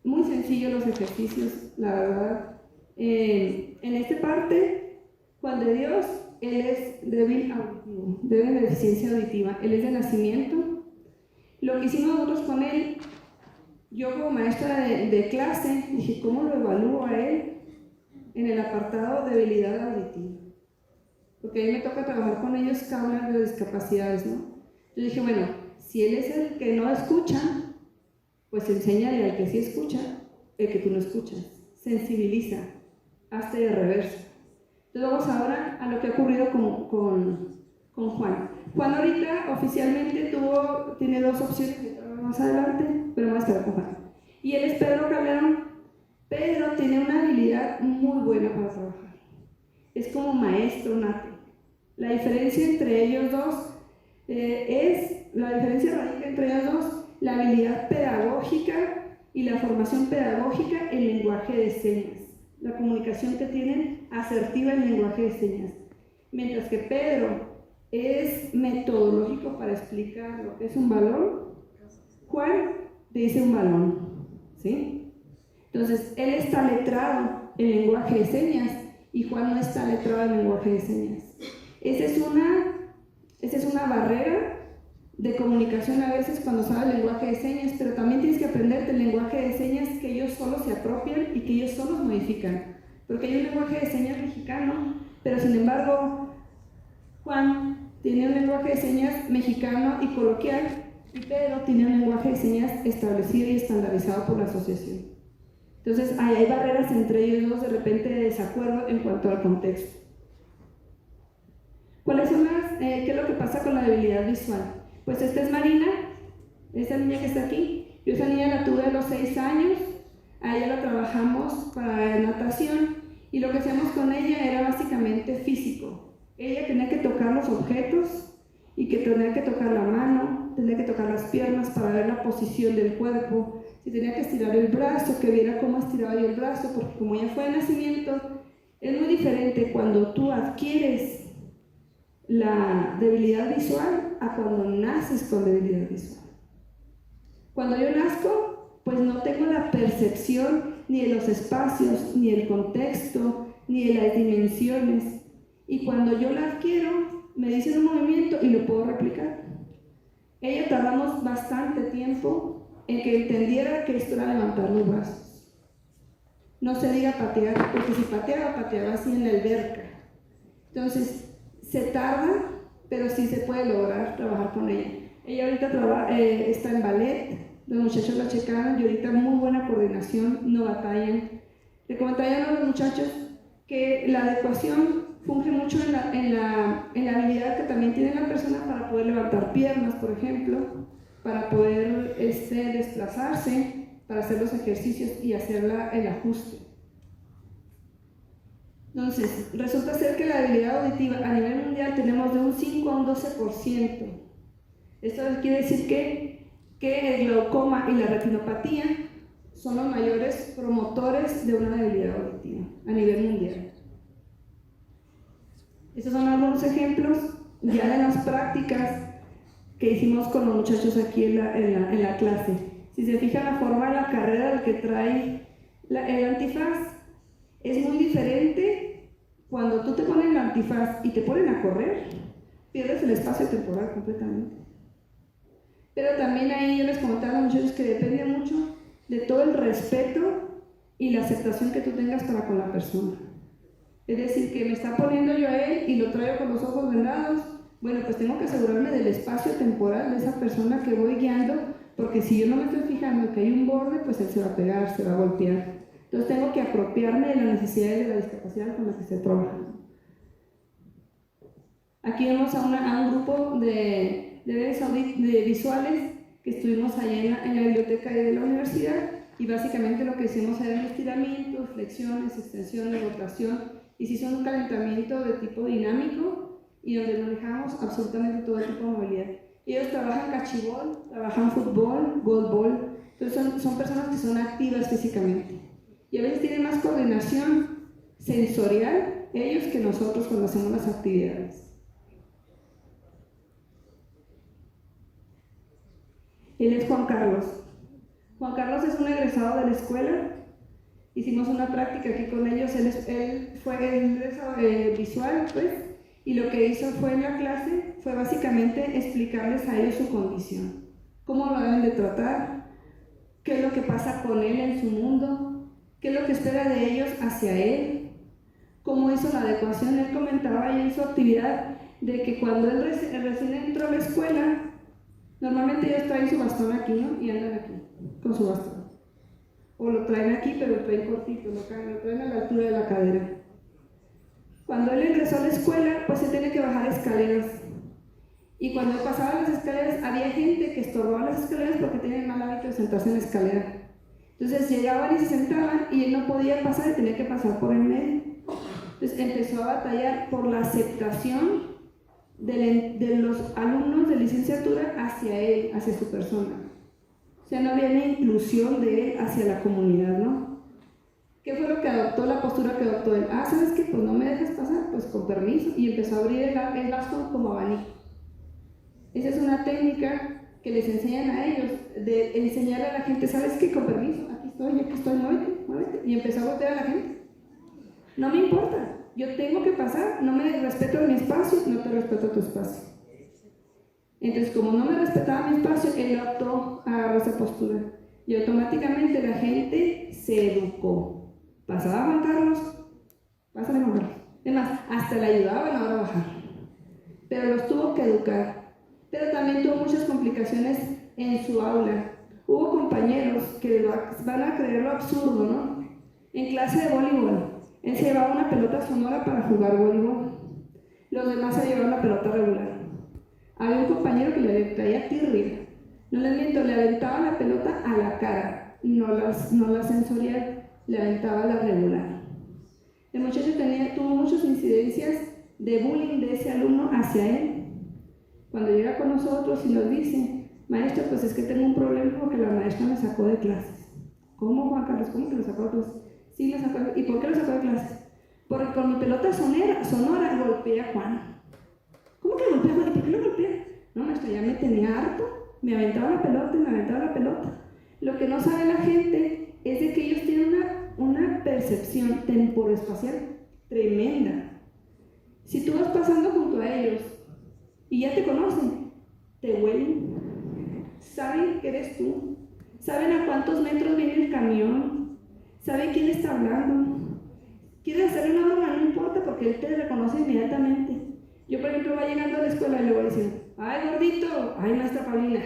Muy sencillo los ejercicios, la verdad. En esta parte, Juan de Dios, él es débil auditivo, de deficiencia auditiva, él es de nacimiento. Lo que hicimos nosotros con él, yo como maestra de clase, dije, ¿cómo lo evalúo a él en el apartado de debilidad auditiva? Porque a mí me toca trabajar con ellos que hablan de discapacidades, ¿no? Yo dije, bueno, si él es el que no escucha, pues enséñale al que sí escucha el que tú no escuchas, sensibiliza, hazte de reversa. Entonces vamos ahora a lo que ha ocurrido con Juan. Juan ahorita oficialmente tiene 2 opciones más adelante, pero vamos a estar con Juan. Y él es Pedro Calderón. Pedro tiene una habilidad muy buena para trabajar. Es como maestro nato. La diferencia entre ellos dos la habilidad pedagógica y la formación pedagógica en lenguaje de señas, la comunicación que tienen asertiva en lenguaje de señas. Mientras que Pedro es metodológico para explicar lo que es un balón. Juan te dice un balón, ¿sí? Entonces, él está letrado en lenguaje de señas y Juan no está letrado en lenguaje de señas. Esa es una barrera de comunicación a veces cuando sabes el lenguaje de señas, pero también tienes que aprenderte el lenguaje de señas que ellos solos se apropian y que ellos solos modifican. Porque hay un lenguaje de señas mexicano, pero sin embargo, Juan tiene un lenguaje de señas mexicano y coloquial, y Pedro tiene un lenguaje de señas establecido y estandarizado por la asociación. Entonces, hay barreras entre ellos dos de repente de desacuerdo en cuanto al contexto. ¿Cuáles son qué es lo que pasa con la debilidad visual? Pues esta es Marina, esa niña que está aquí. Yo esa niña la tuve a los 6 años, a ella la trabajamos para natación y lo que hacíamos con ella era básicamente físico. Ella tenía que tocar los objetos y que tenía que tocar la mano, tenía que tocar las piernas para ver la posición del cuerpo, si tenía que estirar el brazo, que viera cómo estiraba yo el brazo, porque como ella fue de nacimiento, es muy diferente cuando tú adquieres la debilidad visual a cuando naces con debilidad visual. Cuando yo nazco, pues no tengo la percepción ni de los espacios, ni del contexto, ni de las dimensiones. Y cuando yo la adquiero, me dicen un movimiento y lo puedo replicar. Ella tardamos bastante tiempo en que entendiera que esto era levantar los brazos. No se diga patear, porque si pateaba así en la alberca. Entonces, se tarda, pero sí se puede lograr trabajar con ella. Ella ahorita está en ballet, los muchachos la checaron y ahorita muy buena coordinación, no batallan. Le comentaban a los muchachos que la adecuación funge mucho en la habilidad que también tiene la persona para poder levantar piernas, por ejemplo, para poder desplazarse, para hacer los ejercicios y hacer el ajuste. Entonces, resulta ser que la debilidad auditiva a nivel mundial tenemos de un 5 a un 12%. Esto quiere decir que el glaucoma y la retinopatía son los mayores promotores de una debilidad auditiva a nivel mundial. Estos son algunos ejemplos ya de las prácticas que hicimos con los muchachos aquí en la clase. Si se fijan la forma de la carrera del que trae el antifaz, es muy diferente cuando tú te pones el antifaz y te ponen a correr, pierdes el espacio temporal completamente. Pero también ahí yo les comentaba a los muchachos que depende mucho de todo el respeto y la aceptación que tú tengas para con la persona. Es decir, que me está poniendo yo a él y lo traigo con los ojos vendados, bueno, pues tengo que asegurarme del espacio temporal de esa persona que voy guiando, porque si yo no me estoy fijando que hay un borde, pues él se va a pegar, se va a golpear. Entonces tengo que apropiarme de las necesidades de la discapacidad con la que estoy trabajando. Aquí vemos a un grupo de visuales que estuvimos allá en la biblioteca de la universidad y básicamente lo que hicimos eran estiramientos, flexiones, extensiones, rotación y se hizo un calentamiento de tipo dinámico y donde manejamos absolutamente todo tipo de movilidad. Ellos trabajan cachibol, trabajan fútbol, goalball, entonces son personas que son activas físicamente. Y a veces tienen más coordinación sensorial ellos que nosotros cuando hacemos las actividades. Él es Juan Carlos. Juan Carlos es un egresado de la escuela. Hicimos una práctica aquí con ellos. Él fue egresado visual, pues, y lo que hizo fue en la clase fue básicamente explicarles a ellos su condición, cómo lo deben de tratar, qué es lo que pasa con él en su mundo, qué es lo que espera de ellos hacia él, cómo hizo la adecuación. Él comentaba y hizo actividad de que cuando él recién entró a la escuela, normalmente ellos traen su bastón aquí, ¿no? Y andan aquí, con su bastón. O lo traen aquí, pero lo traen cortito, lo traen a la altura de la cadera. Cuando él ingresó a la escuela, pues él tenía que bajar escaleras. Y cuando pasaba las escaleras, había gente que estorbaba las escaleras porque tenía el mal hábito de sentarse en la escalera. Entonces llegaban y se sentaban y él no podía pasar y tenía que pasar por el medio. Entonces empezó a batallar por la aceptación de los alumnos de licenciatura hacia él, hacia su persona. O sea, no había una inclusión de él hacia la comunidad, ¿no? ¿Qué fue lo que adoptó, la postura que adoptó él? ¿Sabes qué? Pues no me dejas pasar, pues con permiso. permiso, y empezó a abrir el bastón como abanico. Esa es una técnica que les enseñan a ellos, de enseñarle a la gente, ¿sabes qué? Con permiso, aquí estoy, muévete, muévete. Y empezó a voltear a la gente. No me importa, yo tengo que pasar, no me respeto mi espacio, no te respeto tu espacio. Entonces, como no me respetaba mi espacio, él optó a agarrar esa postura. Y automáticamente la gente se educó. Pasaba Juan Carlos, pásale Juan Carlos. Además, hasta le ayudaban ahora a bajar. Pero los tuvo que educar. Pero también tuvo muchas complicaciones en su aula. Hubo compañeros que van a creer lo absurdo, ¿no? En clase de voleibol, él se llevaba una pelota sonora para jugar voleibol. Los demás se llevaban la pelota regular. Había un compañero que le traía tirria. No les miento, le aventaba la pelota a la cara, no la sensorial, le aventaba la regular. El muchacho tuvo muchas incidencias de bullying de ese alumno hacia él. Cuando llega con nosotros y nos dice, maestra, pues es que tengo un problema porque la maestra me sacó de clases. ¿Cómo, Juan Carlos? ¿Cómo que lo sacó de clases? Sí, lo sacó. ¿Y por qué lo sacó de clases? Porque con mi pelota sonora golpeé a Juan. ¿Cómo que golpeé a Juan? ¿Y por qué lo golpeé? No, maestra, ya me tenía harto, me aventaba la pelota y me aventaba la pelota. Lo que no sabe la gente es de que ellos tienen una percepción temporoespacial tremenda. Si tú vas pasando junto a ellos y ya te conocen, te huelen, saben que eres tú, saben a cuántos metros viene el camión, saben quién está hablando. Quieres hacerle una broma, no importa porque él te reconoce inmediatamente. Yo, por ejemplo, voy llegando a la escuela y le voy a decir, ¡ay, gordito! ¡Ay, maestra Paulina!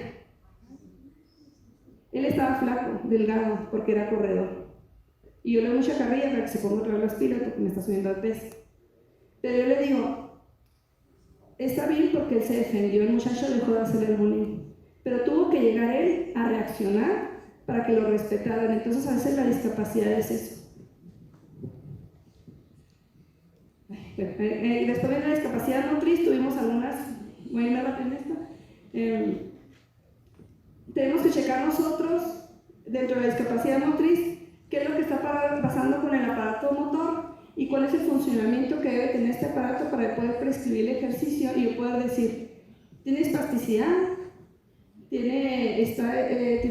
Él estaba flaco, delgado, porque era corredor. Y yo le doy mucha carrilla para que se ponga otra vez las pilas porque me está subiendo al peso. Pero yo le digo, está bien porque él se defendió, el muchacho dejó de hacer el bullying. Pero tuvo que llegar él a reaccionar para que lo respetaran. Entonces, a veces la discapacidad es eso. Después de la discapacidad motriz tuvimos algunas, voy a ir rápido en esta. Tenemos que checar nosotros, dentro de la discapacidad motriz, qué es lo que está pasando con el aparato motor y cuál es el funcionamiento que debe tener este aparato para poder prescribir el ejercicio y poder decir, ¿tiene espasticidad? ¿Tiene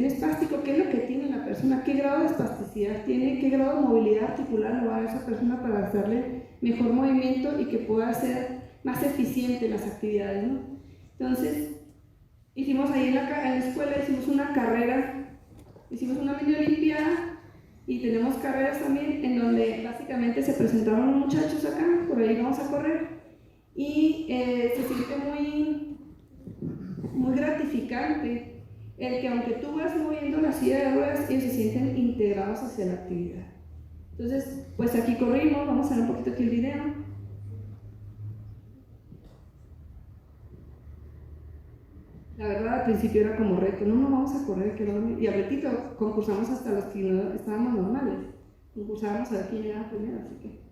espástico? ¿Qué es lo que tiene la persona? ¿Qué grado de espasticidad tiene? ¿Qué grado de movilidad articular le va a dar a esa persona para darle mejor movimiento y que pueda ser más eficiente las actividades, ¿no? Entonces, hicimos ahí en la escuela, hicimos una carrera, hicimos una mini olimpiada y tenemos carreras también en donde básicamente se presentaron los muchachos acá, por ahí vamos a correr y se siente muy gratificante el que aunque tú vas moviendo la silla de ruedas, ellos se sienten integrados hacia la actividad. Entonces, pues aquí corrimos, vamos a ver un poquito aquí el video. La verdad al principio era como reto, no vamos a correr, y al ratito concursamos hasta los que no estábamos normales, concursábamos a ver quién llegaba primero, así que...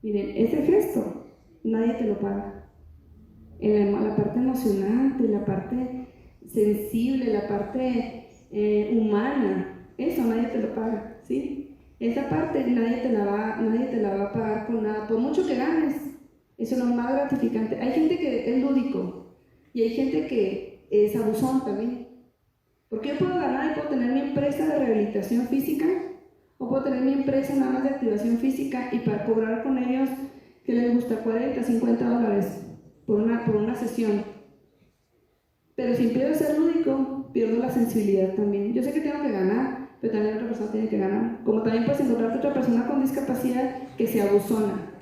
Miren, ese gesto nadie te lo paga. La parte emocionante, la parte sensible, la parte humana, eso nadie te lo paga, ¿sí? Esa parte nadie te la va a pagar con nada, por mucho que ganes. Eso es lo más gratificante. Hay gente que es lúdico y hay gente que es abusón también. Porque yo puedo ganar y puedo tener mi empresa de rehabilitación física o puedo tener mi empresa nada más de activación física y para cobrar con ellos, que les gusta, 40, 50 dólares por una sesión. Pero si empiezo a ser lúdico, pierdo la sensibilidad también. Yo sé que tengo que ganar, pero también otra persona tiene que ganar. Como también puedes encontrarte otra persona con discapacidad que se abusona.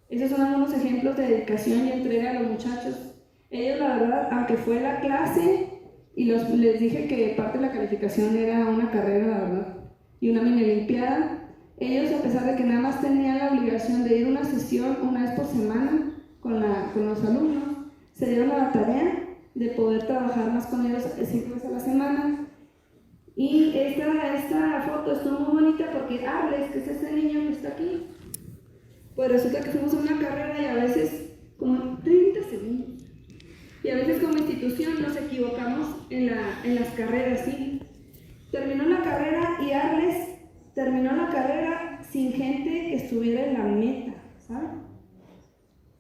Esos son algunos ejemplos de dedicación y entrega a los muchachos. Ellos, la verdad, aunque fue la clase y les dije que parte de la calificación era una carrera, la verdad, y una mini olimpiada, ellos, a pesar de que nada más tenían la obligación de ir a una sesión una vez por semana con los alumnos, se dieron a la tarea de poder trabajar más con ellos 5 veces a la semana. Y esta foto estuvo muy bonita porque Arles, que es este niño que está aquí, pues resulta que fuimos a una carrera y a veces como 30 segundos. Y a veces como institución nos equivocamos en las carreras, ¿sí? Terminó la carrera y Arles terminó la carrera sin gente que estuviera en la meta, ¿sabes?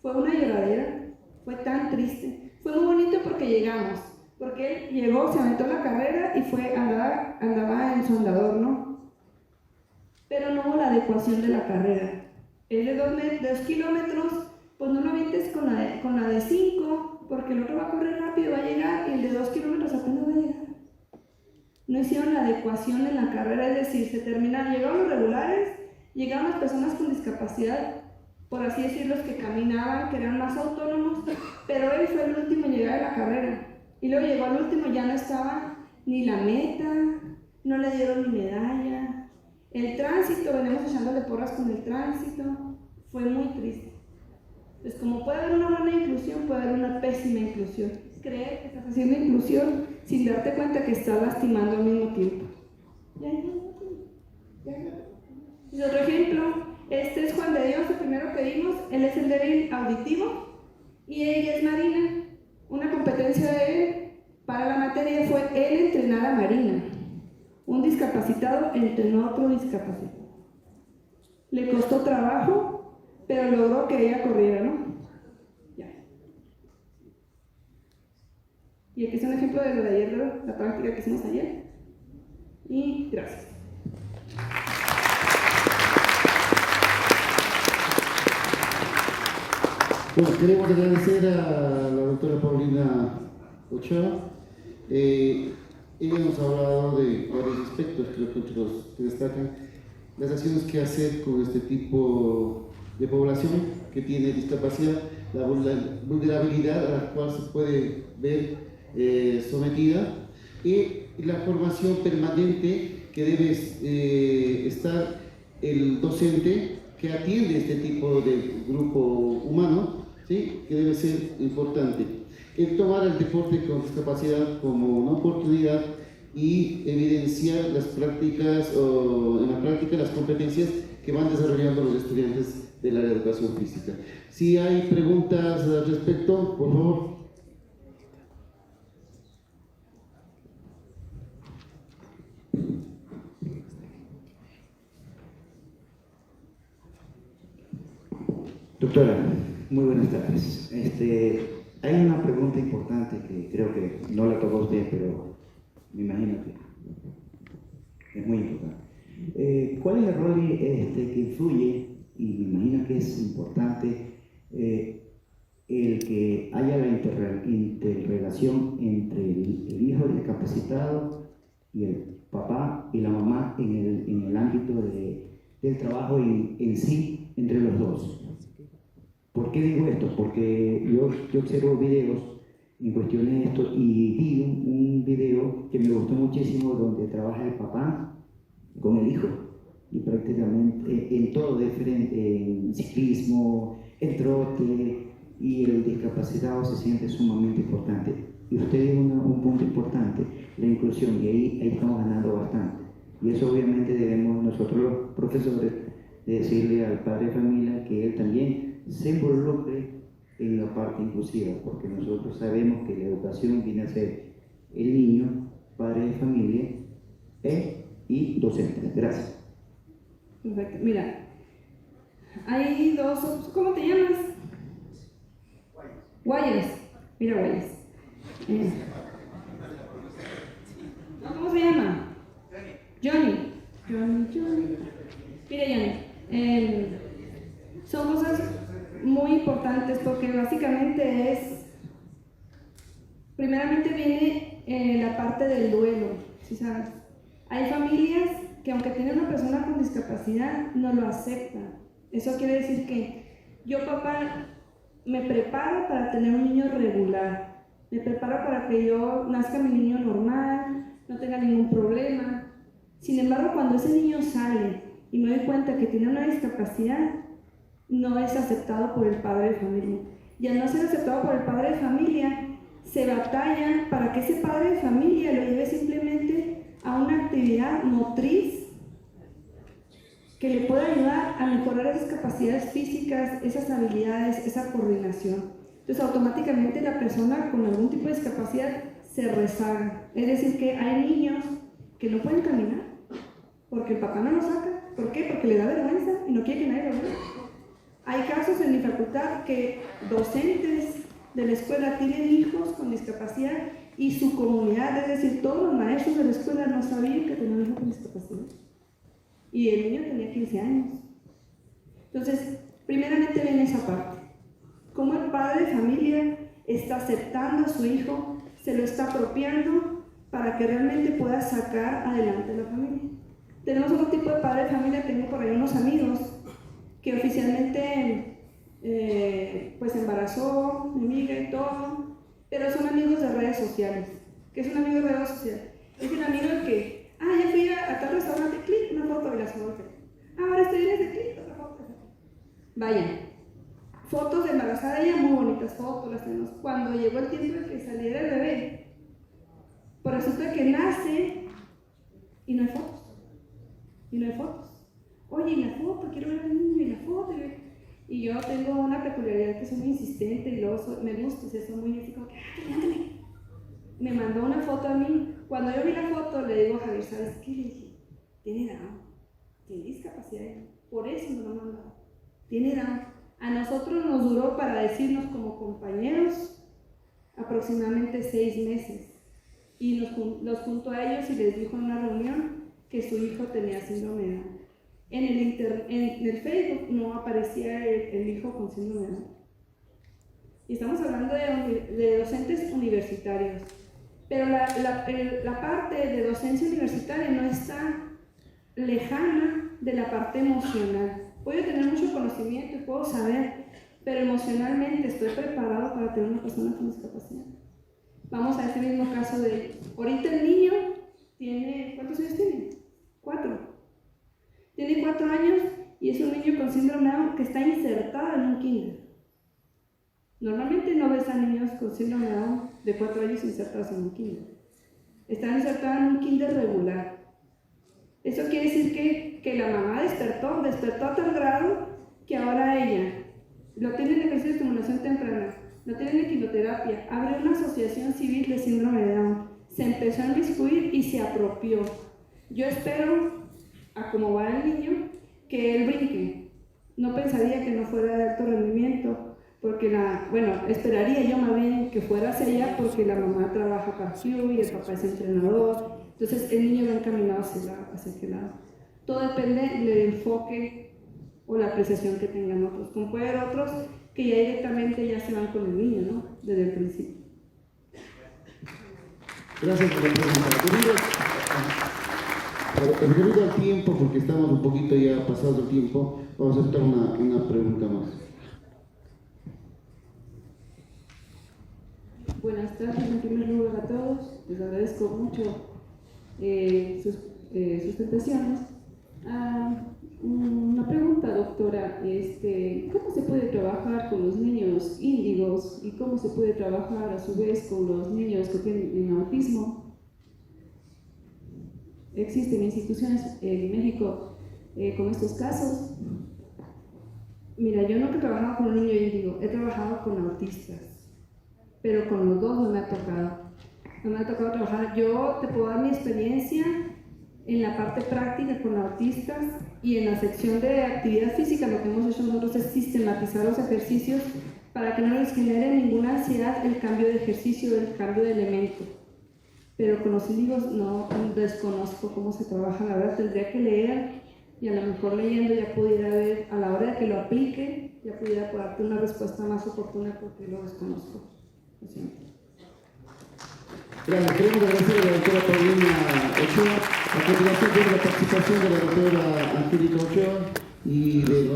Fue una lloradera, fue tan triste. Fue muy bonito porque llegamos, porque él llegó, se aventó la carrera y andaba en su andador, ¿no? Pero no hubo la adecuación de la carrera. El de 2 kilómetros, pues no lo avientes con la de 5, porque el otro va a correr rápido, va a llegar, y el de 2 kilómetros apenas va a llegar. No hicieron la adecuación en la carrera, es decir, llegaron los regulares, llegaron las personas con discapacidad, por así decirlo, los que caminaban, que eran más autónomos, pero él fue el último en llegar a la carrera. Y luego llegó al último, ya no estaba ni la meta, no le dieron ni medalla. El tránsito, venimos echándole porras con el tránsito, fue muy triste. Pues como puede haber una buena inclusión, puede haber una pésima inclusión. Creer que estás haciendo inclusión sin darte cuenta que estás lastimando al mismo tiempo. Y otro ejemplo, este es Juan de Dios, el primero que vimos, él es el débil auditivo y ella es Marina. Una competencia de él para la materia fue él entrenar a Marina. Un discapacitado entrenó a otro discapacitado. Le costó trabajo, pero logró que ella corriera, ¿no? Ya. Y aquí es un ejemplo de lo de ayer, la práctica que hicimos ayer. Y gracias. Bueno, queremos agradecer a la doctora Paulina Ochoa. Ella nos ha hablado de varios aspectos, creo que otros que destacan, las acciones que hacer con este tipo de población que tiene discapacidad, la vulnerabilidad a la cual se puede ver sometida y la formación permanente que debe estar el docente que atiende este tipo de grupo humano, ¿sí? Que debe ser importante. El tomar el deporte con discapacidad como una oportunidad y evidenciar las prácticas o en la práctica las competencias que van desarrollando los estudiantes de la educación física. Si hay preguntas al respecto, por favor. Doctora, muy buenas tardes. Hay una pregunta importante que creo que no la tocó usted, pero me imagino que es muy importante. ¿Cuál es el rol que influye, y me imagino que es importante, el que haya la interrelación entre el hijo discapacitado y el papá y la mamá en el ámbito del trabajo en sí entre los dos? ¿Por qué digo esto? Porque yo observo videos en cuestiones de esto y vi un video que me gustó muchísimo donde trabaja el papá con el hijo y prácticamente en todo diferente, en ciclismo, en trote, y el discapacitado se siente sumamente importante. Y usted dijo un punto importante, la inclusión, y ahí estamos ganando bastante. Y eso obviamente debemos nosotros los profesores de decirle al padre de familia que él también se involucre en la parte inclusiva, porque nosotros sabemos que la educación viene a ser el niño, padre de familia y docente. Gracias. Perfecto. Mira, hay dos, ¿cómo te llamas? Guayas. Mira, Guayas. ¿Cómo se llama? Johnny. Mira, Johnny. Son cosas muy importantes porque básicamente primeramente viene la parte del duelo, ¿sí sabes? Hay familias que aunque tienen una persona con discapacidad no lo aceptan. Eso quiere decir que yo, papá, me preparo para tener un niño regular, me preparo para que yo nazca mi niño normal, no tenga ningún problema. Sin embargo, cuando ese niño sale y me doy cuenta que tiene una discapacidad, no es aceptado por el padre de familia. y al no ser aceptado por el padre de familia, se batalla para que ese padre de familia lo lleve simplemente a una actividad motriz que le pueda ayudar a mejorar esas capacidades físicas, esas habilidades, esa coordinación. Entonces automáticamente la persona con algún tipo de discapacidad se rezaga. Es decir, que hay niños que no pueden caminar porque el papá no los saca. ¿Por qué? Porque le da vergüenza y no quiere que nadie lo vea. Hay casos en mi facultad que docentes de la escuela tienen hijos con discapacidad y su comunidad, es decir, todos los maestros de la escuela no sabían que tenían un hijo con discapacidad. Y el niño tenía 15 años. Entonces, primeramente viene esa parte. Cómo el padre de familia está aceptando a su hijo, se lo está apropiando para que realmente pueda sacar adelante a la familia. Tenemos otro tipo de padre de familia, tengo por ahí unos amigos que oficialmente pues embarazó, mi amiga y todo, pero son amigos de redes sociales. ¿Qué es un amigo de redes sociales? Es el amigo que ya fui a tal restaurante, clic, una foto y la subo. Ahora estoy en ese clic, otra foto. Vaya, fotos de embarazada ella, muy bonitas fotos, las tenemos. Cuando llegó el tiempo de que saliera el bebé, pues resulta que nace y no hay fotos. Y no hay fotos. Oye, y la foto, quiero ver al niño, y la foto. Y yo tengo una peculiaridad que soy muy insistente y luego me gusta, o sea, soy muy así como que, levántame. Me mandó una foto a mí. Cuando yo vi la foto, le digo a Javier, ¿sabes qué? Le dije, tiene Down, tiene discapacidad, por eso me lo mandó. Tiene Down. A nosotros nos duró para decirnos como compañeros aproximadamente 6 meses. Y los juntó a ellos y les dijo en una reunión que su hijo tenía síndrome de Down. En el Facebook no aparecía el hijo con síndrome de Down. Y estamos hablando de docentes universitarios. Pero la parte de docencia universitaria no está lejana de la parte emocional. Puedo tener mucho conocimiento y puedo saber, pero emocionalmente estoy preparado para tener una persona con discapacidad. Vamos a ese mismo caso de ellos. Ahorita el niño tiene, ¿cuántos años tiene? 4. Tiene 4 años y es un niño con síndrome de Down que está insertado en un kinder. Normalmente no ves a niños con síndrome de Down de 4 años insertados en un kinder. Están insertados en un kinder regular. Eso quiere decir que la mamá despertó a tal grado que ahora ella lo tiene en ejercicio de estimulación temprana, lo tiene en quimioterapia, abrió una asociación civil de síndrome de Down, se empezó a inmiscuir y se apropió. Yo espero, a cómo va el niño, que él brinque. No pensaría que no fuera de alto rendimiento, porque esperaría yo más bien que fuera hacia allá porque la mamá trabaja para Club y el papá es entrenador, entonces el niño va encaminado hacia aquel lado. Todo depende del enfoque o la apreciación que tengan otros, como puede haber otros que ya directamente ya se van con el niño, ¿no? Desde el principio. Gracias por la pregunta. Debido al tiempo, porque estamos un poquito ya pasados el tiempo, vamos a aceptar una pregunta más. Buenas tardes, en primer lugar a todos. Les agradezco mucho sus presentaciones. Una pregunta, doctora. ¿Cómo se puede trabajar con los niños índigos y cómo se puede trabajar a su vez con los niños que tienen autismo? ¿Existen instituciones en México con estos casos? Mira, yo no he trabajado con un niño índigo, he trabajado con autistas. Pero con los dos no me ha tocado. No me ha tocado trabajar. Yo te puedo dar mi experiencia en la parte práctica con autistas y en la sección de actividad física. Lo que hemos hecho nosotros es sistematizar los ejercicios para que no les genere ninguna ansiedad el cambio de ejercicio, el cambio de elemento. Pero con los índigos no desconozco cómo se trabaja. La verdad tendría que leer y a lo mejor leyendo ya pudiera ver, a la hora de que lo aplique, ya pudiera darte una respuesta más oportuna porque lo desconozco. Gracias. Queremos agradecer a la doctora Paulina Ochoa. A continuación, tiene la participación de la doctora Angélica Ochoa y de